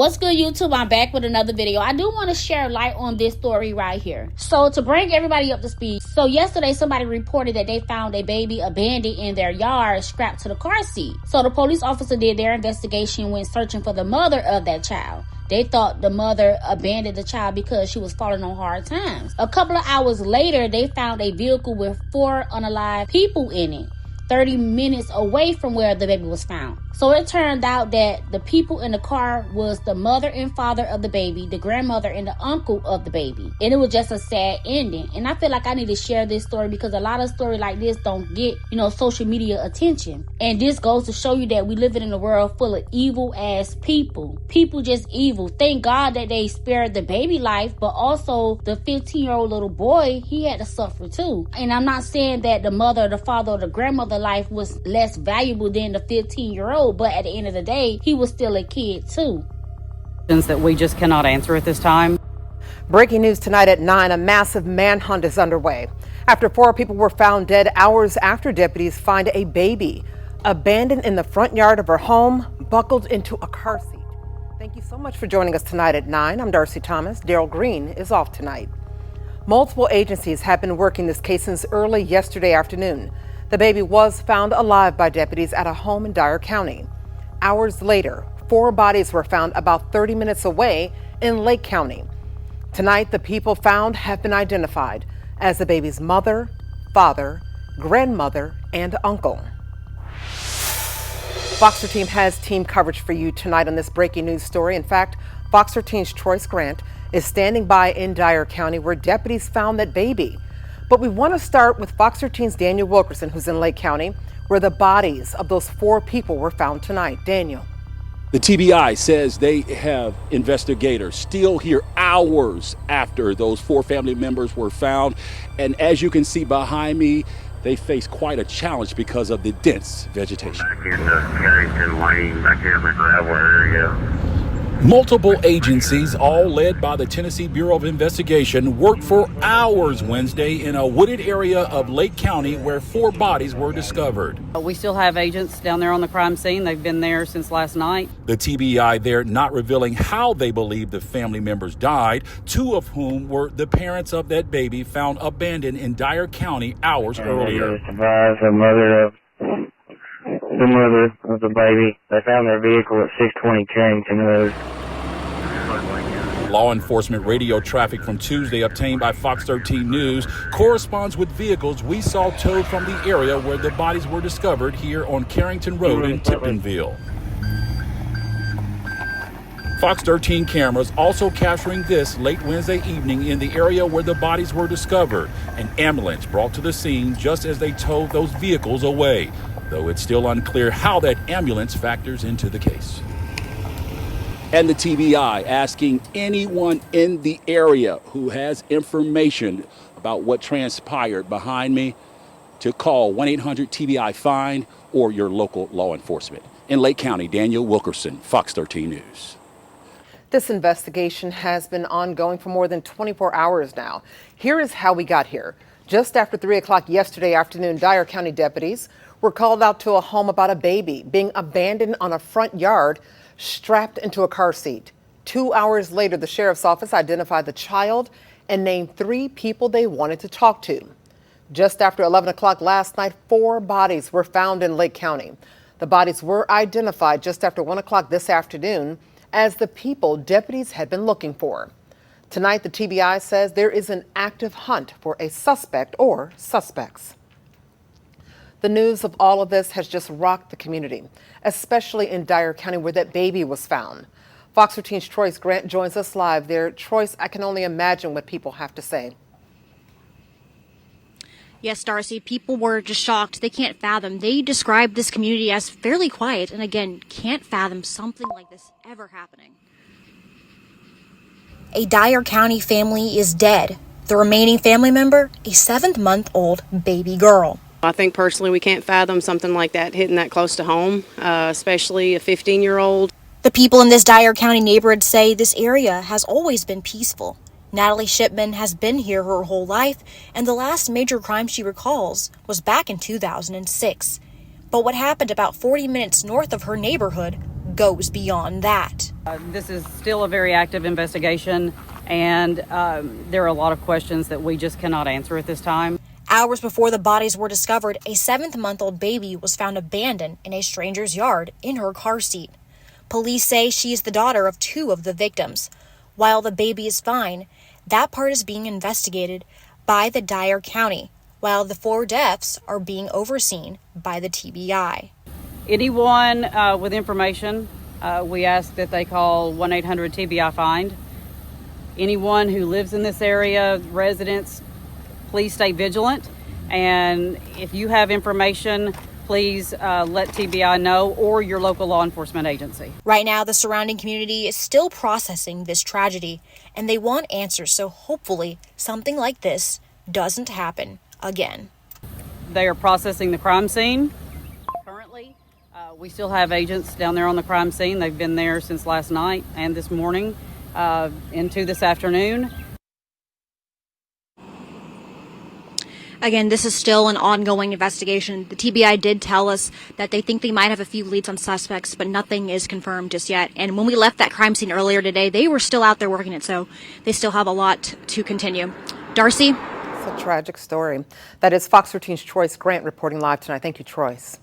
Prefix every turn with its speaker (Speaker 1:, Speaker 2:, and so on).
Speaker 1: What's good, YouTube? I'm back with another video. I do want to share light on this story right here. So to bring everybody up to speed, so yesterday somebody reported that they found a baby abandoned in their yard, strapped to the car seat. So the police officer did their investigation when searching for the mother of that child. They thought the mother abandoned the child because she was falling on hard times. A couple of hours later, they found a vehicle with 4 unalive people in it, 30 minutes away from where the baby was found. So it turned out that the people in the car was the mother and father of the baby, the grandmother and the uncle of the baby. And it was just a sad ending. And I feel like I need to share this story because a lot of stories like this don't get, social media attention. And this goes to show you that we live in a world full of evil ass people. People just evil. Thank God that they spared the baby life, but also the 15-year-old little boy, he had to suffer too. And I'm not saying that the mother, the father, or the grandmother life was less valuable than the 15-year-old, but at the end of the day, he was still a kid too.
Speaker 2: That we just cannot answer at this time.
Speaker 3: Breaking news tonight at 9, a massive manhunt is underway after 4 people were found dead hours after deputies find a baby abandoned in the front yard of her home, buckled into a car seat. Thank you so much for joining us tonight at 9. I'm Darcy Thomas. Daryl Green is off tonight. Multiple agencies have been working this case since early yesterday afternoon. The baby was found alive by deputies at a home in Dyer County. Hours later, 4 bodies were found about 30 minutes away in Lake County. Tonight, the people found have been identified as the baby's mother, father, grandmother, and uncle. Fox 13 has team coverage for you tonight on this breaking news story. In fact, Fox 13's Troyce Grant is standing by in Dyer County where deputies found that baby. But we want to start with Fox 13's Daniel Wilkerson, who's in Lake County, where the bodies of those 4 people were found tonight. Daniel.
Speaker 4: The TBI says they have investigators still here hours after those 4 family members were found. And as you can see behind me, they face quite a challenge because of the dense vegetation.
Speaker 5: Back in the Carrington Lane, back in the gravel area.
Speaker 6: Multiple agencies, all led by the Tennessee Bureau of Investigation, worked for hours Wednesday in a wooded area of Lake County where 4 bodies were discovered.
Speaker 2: We still have agents down there on the crime scene. They've been there since last night.
Speaker 6: The TBI there not revealing how they believe the family members died, 2 of whom were the parents of that baby found abandoned in Dyer County hours earlier.
Speaker 5: The mother of the baby. They found their vehicle at 620 Carrington Rose.
Speaker 6: Law enforcement radio traffic from Tuesday obtained by Fox 13 News corresponds with vehicles we saw towed from the area where the bodies were discovered here on Carrington Road in Tiptonville. Fox 13 cameras also capturing this late Wednesday evening in the area where the bodies were discovered. An ambulance brought to the scene just as they towed those vehicles away, though it's still unclear how that ambulance factors into the case.
Speaker 4: And the TBI asking anyone in the area who has information about what transpired behind me to call 1-800-TBI-FIND or your local law enforcement. In Lake County, Daniel Wilkerson, Fox 13 News.
Speaker 3: This investigation has been ongoing for more than 24 hours now. Here is how we got here. Just after 3 o'clock yesterday afternoon, Dyer County deputies were called out to a home about a baby being abandoned on a front yard, strapped into a car seat. 2 hours later, the sheriff's office identified the child and named 3 people they wanted to talk to. Just after 11 o'clock last night, 4 bodies were found in Lake County. The bodies were identified just after 1 o'clock this afternoon as the people deputies had been looking for. Tonight, the TBI says there is an active hunt for a suspect or suspects. The news of all of this has just rocked the community, especially in Dyer County where that baby was found. Fox 13's Troyce Grant joins us live there. Troyce, I can only imagine what people have to say.
Speaker 7: Yes, Darcy, people were just shocked. They can't fathom. They described this community as fairly quiet and, again, can't fathom something like this ever happening. A Dyer County family is dead. The remaining family member, a 7-month-old baby girl.
Speaker 8: I think personally we can't fathom something like that hitting that close to home, especially a 15-year-old.
Speaker 7: The people in this Dyer County neighborhood say this area has always been peaceful. Natalie Shipman has been here her whole life, and the last major crime she recalls was back in 2006. But what happened about 40 minutes north of her neighborhood goes beyond that.
Speaker 2: This is still a very active investigation, and there are a lot of questions that we just cannot answer at this time.
Speaker 7: Hours before the bodies were discovered, a 7-month-old baby was found abandoned in a stranger's yard in her car seat. Police say she is the daughter of 2 of the victims. While the baby is fine, that part is being investigated by the Dyer County, while the 4 deaths are being overseen by the TBI.
Speaker 2: Anyone with information, we ask that they call 1-800-TBI-FIND. Anyone who lives in this area, residents, please stay vigilant. And if you have information, please let TBI know or your local law enforcement agency.
Speaker 7: Right now, the surrounding community is still processing this tragedy, and they want answers, so hopefully something like this doesn't happen again.
Speaker 2: They are processing the crime scene. Currently, we still have agents down there on the crime scene. They've been there since last night and this morning into this afternoon.
Speaker 7: Again, this is still an ongoing investigation. The TBI did tell us that they think they might have a few leads on suspects, but nothing is confirmed just yet. And when we left that crime scene earlier today, they were still out there working it, so they still have a lot to continue. Darcy?
Speaker 3: It's a tragic story. That is Fox 13's Troyce Grant reporting live tonight. Thank you, Troyce.